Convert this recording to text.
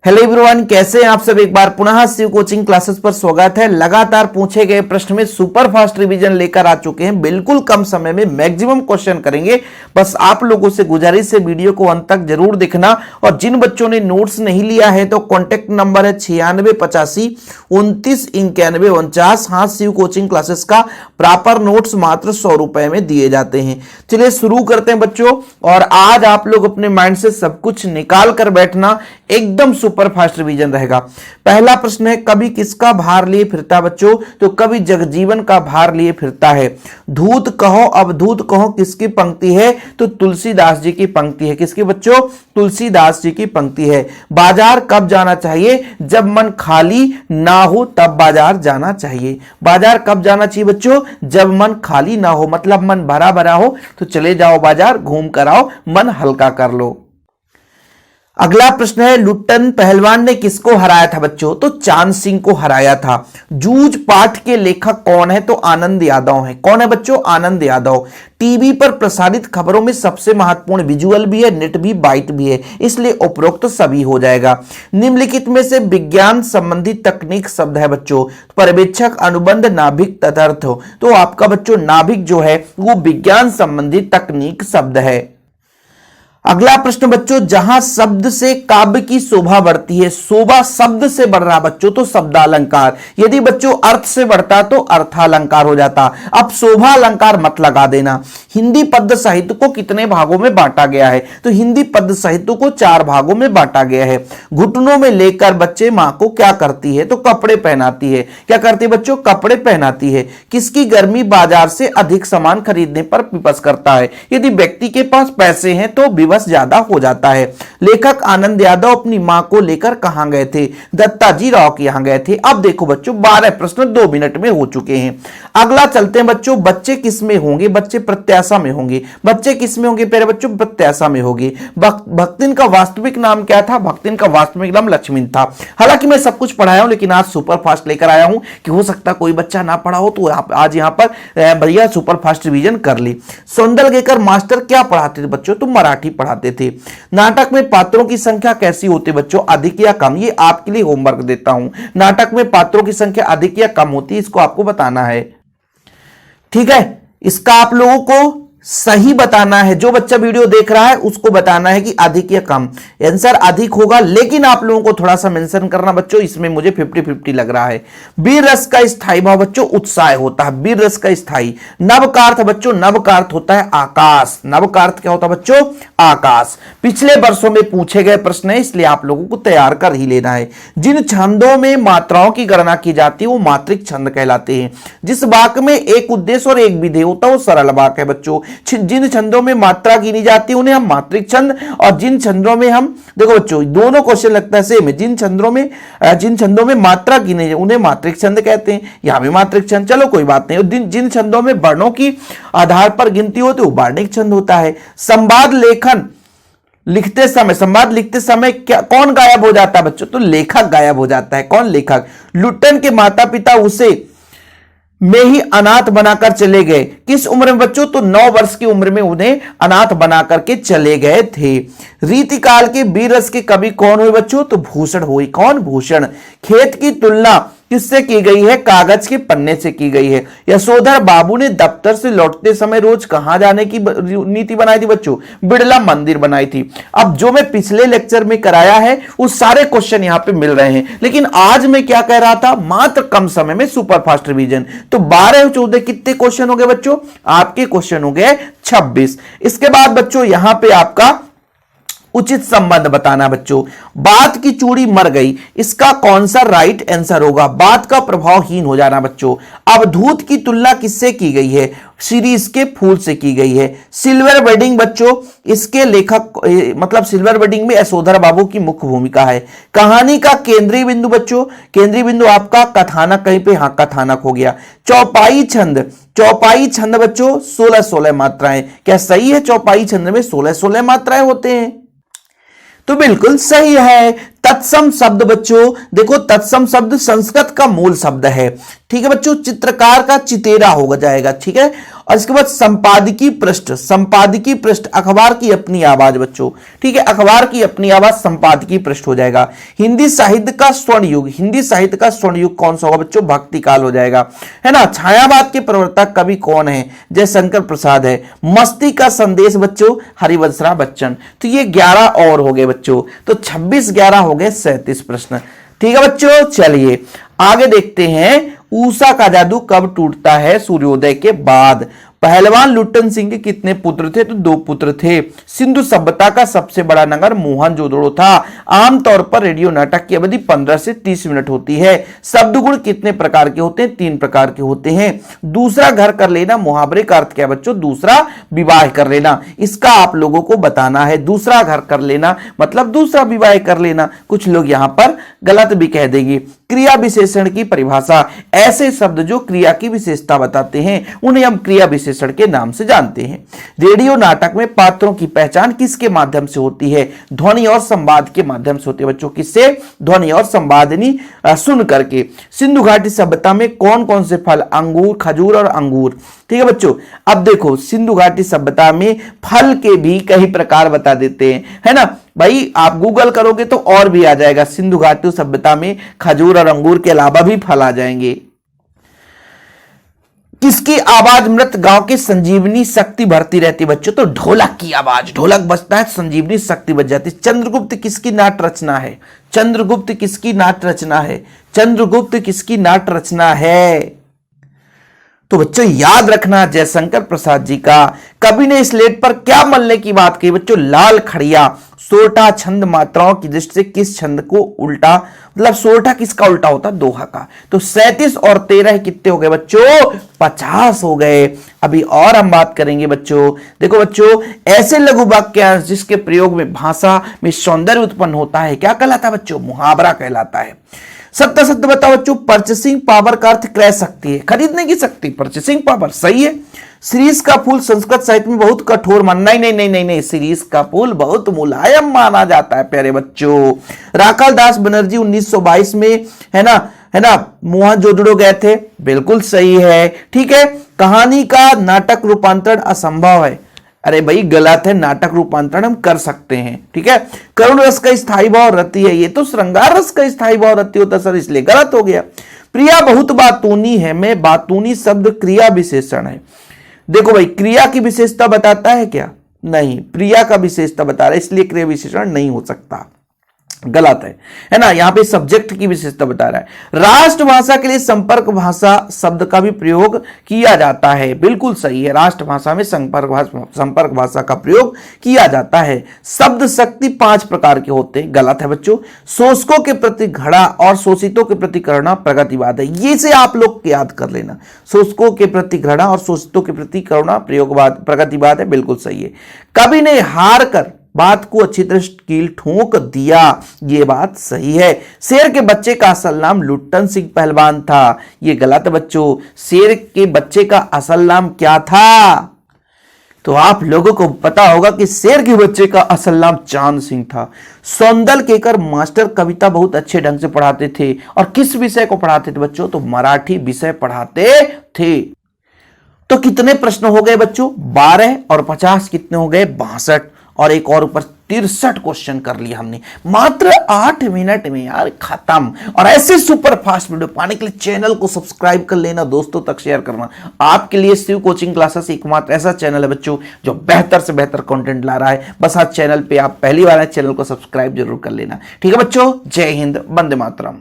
Hello everyone, कैसे हैं आप सब। एक बार पुनः शिव कोचिंग क्लासेस पर स्वागत है। लगातार पूछे गए प्रश्न में सुपर फास्ट रिवीजन लेकर आ चुके हैं। बिल्कुल कम समय में मैक्सिमम क्वेश्चन करेंगे। बस आप लोगों से गुजारिश है वीडियो को अंत तक जरूर देखना। और जिन बच्चों ने नोट्स नहीं लिया है तो कॉन्टेक्ट नंबर है 9685299149। हाँ, शिव कोचिंग क्लासेस का प्रॉपर नोट्स मात्र 100 रुपए में दिए जाते हैं। चलिए शुरू करते हैं बच्चों। और आज आप लोग अपने माइंड से सब कुछ निकाल कर बैठना, एकदम सुपर फास्ट रिवीजन रहेगा। पहला प्रश्न है, कभी किसका भार लिए फिरता बच्चों? तो कभी जगजीवन का भार लिए फिरता है। धूत कहो अवधूत कहो किसकी पंक्ति है? तो तुलसीदास जी की पंक्ति है। किसकी बच्चों? तुलसीदास जी की पंक्ति है। बाजार कब जाना चाहिए? जब मन खाली ना हो तब बाजार जाना चाहिए। बाजार कब जाना चाहिए बच्चों? जब मन खाली ना हो, मतलब मन भरा भरा हो तो चले जाओ बाजार, घूम कर आओ, मन हल्का कर लो। अगला प्रश्न है, लुट्टन पहलवान ने किसको हराया था बच्चों? तो चांद सिंह को हराया था। जूझ पाठ के लेखक कौन है? तो आनंद यादव है। कौन है बच्चों? आनंद यादव। टीवी पर प्रसारित खबरों में सबसे महत्वपूर्ण विजुअल भी है, नेट भी, बाइट भी है, इसलिए उपरोक्त सभी हो जाएगा। निम्नलिखित में से विज्ञान संबंधी तकनीक शब्द है बच्चों। पर्यवेक्षक, अनुबंध, नाभिक, तदर्थ। तो आपका बच्चों नाभिक जो है वो विज्ञान संबंधी तकनीक शब्द है। अगला प्रश्न बच्चों, जहां शब्द से काव्य की शोभा बढ़ती है, शोभा शब्द से बढ़ रहा बच्चों तो शब्दालंकार। यदि बच्चों अर्थ से बढ़ता तो अर्थालंकार हो जाता। अब शोभा अलंकार मत लगा देना। हिंदी पद्य साहित्य को कितने भागों में बांटा गया है? तो हिंदी पद्य साहित्य को 4 भागों में बांटा गया है। घुटनों में लेकर बच्चे मां को क्या करती है? तो कपड़े पहनाती है। क्या करती है बच्चों? कपड़े पहनाती है। किसकी गर्मी बाजार से अधिक सामान खरीदने पर विवश करता है? यदि व्यक्ति के पास पैसे हैं तो विवश ज्यादा हो जाता है। लेखक आनंद यादव अपनी मां को लेकर कहां गए थे? दत्ताजी राव के यहां गए थे। अब देखो बच्चों 12 प्रश्न 2 मिनट में हो चुके हैं। अगला चलते हैं बच्चों, बच्चे किस में होंगे? बच्चे प्रत्याशा में होंगे। बच्चे किस में होंगे? पहले बच्चों प्रत्याशा में होंगे। भक्तिन का वास्तविक नाम क्या था? भक्तिन का वास्तविक नाम लक्ष्मण था। हालांकि मैं सब कुछ पढ़ाया हूं लेकिन आज सुपर फास्ट लेकर आया हूं कि हो सकता कोई बच्चा ना पढ़ा हो तो आज यहां पर भैया सुपर फास्ट रिवीजन कर ली। सौंदर्यकर मास्टर क्या पढ़ाते थे बच्चों? तो मराठी पढ़ाते थे। नाटक में पात्रों की संख्या कैसी होती है बच्चों? अधिक या कम? ये आपके लिए होमवर्क देता हूं। नाटक में पात्रों की संख्या अधिक या कम होती है, इसको आपको बताना है। ठीक है, इसका आप लोगों को सही बताना है। जो बच्चा वीडियो देख रहा है उसको बताना है कि अधिक या कम। आंसर अधिक होगा, लेकिन आप लोगों को थोड़ा सा मेंशन करना बच्चों, इसमें मुझे 50-50 लग रहा है। वीर रस का स्थायी भाव बच्चों उत्साह होता है। वीर रस का स्थायी। नव का अर्थ बच्चों, नव का अर्थ होता है आकाश। नव का अर्थ क्या होता है बच्चों? आकाश। पिछले वर्षों में पूछे गए प्रश्न है, इसलिए आप लोगों को तैयार कर ही लेना है। जिन छंदों में मात्राओं की गणना की जाती है वो मात्रिक छंद कहलाते हैं। जिस वाक्य में एक उद्देश्य और एक विधेय होता है वो सरल वाक्य है बच्चों। जिन छंदों में मात्रा गिनी जाती है उन्हें हम मात्रिक छंद, और जिन छंदों में हम, देखो बच्चों दोनों क्वेश्चन लगता है सेम है। जिन छंदों में मात्रा गिने उन्हें मात्रिक छंद कहते हैं। यहां भी मात्रिक छंद, चलो कोई बात नहीं। जिन छंदों में वर्णों की आधार पर गिनती होती है वो वर्णिक छंद होता है। संवाद लेखन लिखते समय क्या कौन गायब हो जाता है बच्चों? तो लेखक गायब हो जाता है। कौन? लेखक। लुट्टन के माता पिता उसे में ही अनाथ बनाकर चले गए। किस उम्र में बच्चों? तो 9 वर्ष की उम्र में उन्हें अनाथ बनाकर के चले गए थे। रीतिकाल के वीर रस के कवि कौन हुए बच्चों? तो भूषण हुए। कौन? भूषण। खेत की तुलना किससे की गई है? कागज के पन्ने से की गई है। यशोधर बाबू ने दफ्तर से लौटते समय रोज कहां जाने की नीति बनाई थी बच्चों? बिड़ला मंदिर बनाई थी। अब जो मैं पिछले लेक्चर में कराया है वो सारे क्वेश्चन यहां पे मिल रहे हैं, लेकिन आज मैं क्या कह रहा था? मात्र कम समय में सुपर फास्ट रिवीजन। तो 12 14 कितने क्वेश्चन हो गए बच्चों? आपके क्वेश्चन हो गए 26। इसके बाद बच्चों यहां पे आपका उचित संबंध बताना बच्चों। बात की चूड़ी मर गई, इसका कौन सा राइट आंसर होगा? बात का प्रभावहीन हो जाना बच्चों। अवधूत की तुलना किससे की गई है? सीरीज के फूल से की गई है। सिल्वर वेडिंग बच्चों, इसके लेखक मतलब सिल्वर वेडिंग में यशोधर बाबू की मुख्य भूमिका है। कहानी का केंद्रीय बिंदु बच्चों, केंद्रीय बिंदु आपका कथानक, कहीं पे हाँ कथानक हो गया। चौपाई छंद, चौपाई छंद बच्चों 16-16 मात्राएं। क्या सही है? चौपाई छंद में 16-16 मात्राएं होते हैं, तो बिल्कुल सही है। तत्सम शब्द बच्चों, देखो तत्सम शब्द संस्कृत का मूल शब्द है। ठीक है बच्चों, चित्रकार का चितेरा हो जाएगा। ठीक है, और इसके बाद संपादकीय पृष्ठ, संपादकीय पृष्ठ अखबार की अपनी आवाज बच्चों, ठीक है, अखबार की अपनी आवाज संपादकीय पृष्ठ हो जाएगा। हिंदी साहित्य का स्वर्ण युग, हिंदी साहित्य का स्वर्ण युग कौन सा होगा बच्चों, भक्ति काल हो जाएगा, है ना। छायावाद के प्रवर्तक कवि कौन है, जयशंकर प्रसाद है। मस्ती का संदेश बच्चों, हरिवंशराय बच्चन। तो ये 11 और हो गए बच्चों, तो 26 11 हो गए 37 प्रश्न, ठीक है बच्चों। चलिए आगे देखते हैं, ऊषा का जादू कब टूटता है, सूर्योदय के बाद। पहलवान लुट्टन सिंह के कितने पुत्र थे, तो 2 पुत्र थे। सिंधु सभ्यता का सबसे बड़ा नगर मोहनजोदड़ो था। आमतौर पर रेडियो नाटक की अवधि 15 से 30 मिनट होती है। शब्द गुण कितने प्रकार के होते हैं, 3 प्रकार के होते हैं। दूसरा घर कर लेना, मुहावरे का अर्थ क्या बच्चों, दूसरा विवाह कर लेना। इसका आप लोगों को बताना है, दूसरा घर कर लेना मतलब दूसरा विवाह कर लेना। कुछ लोग यहां पर गलत भी कह देंगे। क्रिया विशेषण की परिभाषा, ऐसे शब्द जो क्रिया की विशेषता बताते हैं उन्हें हम क्रिया विशेषण के नाम से जानते हैं। रेडियो नाटक में पात्रों की पहचान किसके माध्यम से होती है, ध्वनि और संवाद के माध्यम से होती है बच्चों। किससे, ध्वनि और संवादनी सुन करके। सिंधु घाटी सभ्यता में कौन कौन से फल, अंगूर, खजूर और अंगूर, ठीक है बच्चों। अब देखो सिंधु घाटी सभ्यता में फल के भी कई प्रकार बता देते हैं, है ना भाई, आप गूगल करोगे तो और भी आ जाएगा। सिंधु घाटी सभ्यता में खजूर और अंगूर के अलावा भी फल आ जाएंगे। किसकी आवाज मृत गांव की संजीवनी शक्ति भरती रहती बच्चों, तो ढोलक की आवाज, ढोलक बजता है संजीवनी शक्ति बच जाती। चंद्रगुप्त किसकी नाट्य रचना है, चंद्रगुप्त किसकी नाट्य रचना है, चंद्रगुप्त किसकी नाट्य रचना है, तो बच्चों याद रखना जयशंकर प्रसाद जी का। कवि ने स्लेट पर क्या मलने की बात की बच्चों, लाल खड़िया। सोरठा छंद मात्राओं की दृष्टि से किस छंद को उल्टा, मतलब सोरठा किसका उल्टा होता, दोहा का। तो 37 और 13 कितने हो गए बच्चों, 50 हो गए। अभी और हम बात करेंगे बच्चों। देखो बच्चों, ऐसे लघु वाक्यांश जिसके प्रयोग में भाषा में सौंदर्य उत्पन्न होता है क्या कहलाता है बच्चों, मुहावरा कहलाता है। सत्य सत्य बताओ बच्चों, परचेसिंग पावर का अर्थ क्रय शक्ति है, खरीदने की शक्ति, परचेसिंग पावर, सही है। शिरीष का फूल संस्कृत साहित्य में बहुत कठोर माना, नहीं नहीं नहीं नहीं नहीं, शिरीष का फूल बहुत मुलायम माना जाता है प्यारे बच्चों। राखाल दास बनर्जी 1922 में, है ना मोहनजोदड़ो गए थे, बिल्कुल सही है, ठीक है। कहानी का नाटक रूपांतरण असंभव है, अरे भाई गलत है, नाटक रूपांतरण हम कर सकते हैं, ठीक है। करुण रस का स्थायी भाव रति है, ये तो श्रृंगार रस का स्थायी भाव रति होता सर, इसलिए गलत हो गया। प्रिया बहुत बातूनी है, में बातूनी शब्द क्रिया विशेषण है। देखो भाई, क्रिया की विशेषता बताता है क्या, नहीं, प्रिया का विशेषता बता रहा है, इसलिए क्रिया विशेषण नहीं हो सकता, गलत है ना। यहां पे सब्जेक्ट की विशेषता बता रहा है। राष्ट्रभाषा के लिए संपर्क भाषा शब्द का भी प्रयोग किया जाता है, बिल्कुल सही है, राष्ट्रभाषा में संपर्क भाषा का प्रयोग किया जाता है। शब्द शक्ति 5 प्रकार के होते हैं, गलत है बच्चों। शोषकों के प्रति घृणा और शोषितों के प्रति करुणा प्रगतिवाद है, ये से आप लोग याद कर लेना। शोषकों के प्रति घृणा और शोषितों के प्रति करुणा प्रयोगवाद प्रगतिवाद है, बिल्कुल सही है। कवि ने हार कर बात को अच्छी तरह कील ठोक दिया, ये बात सही है। शेर के बच्चे का असल नाम लुट्टन सिंह पहलवान था, ये गलत है बच्चों। शेर के बच्चे का असल नाम क्या था, तो आप लोगों को पता होगा कि शेर के बच्चे का असल नाम चांद सिंह था। सौंदल केकर मास्टर कविता बहुत अच्छे ढंग से पढ़ाते थे, और किस विषय को पढ़ाते थे बच्चों, तो मराठी विषय पढ़ाते थे। तो कितने प्रश्न हो गए बच्चों, 12 और 50 कितने हो गए, 62, और एक और ऊपर 63 क्वेश्चन कर लिया हमने मात्र 8 मिनट में यार, खत्म। और ऐसे सुपर फास्ट वीडियो पाने के लिए चैनल को सब्सक्राइब कर लेना, दोस्तों तक शेयर करना। आपके लिए शिव कोचिंग क्लासेस एकमात्र ऐसा चैनल है बच्चों जो बेहतर से बेहतर कंटेंट ला रहा है। बस आज चैनल पे आप पहली बार है, चैनल को सब्सक्राइब जरूर कर लेना, ठीक है बच्चों। जय हिंद, वंदे मातरम।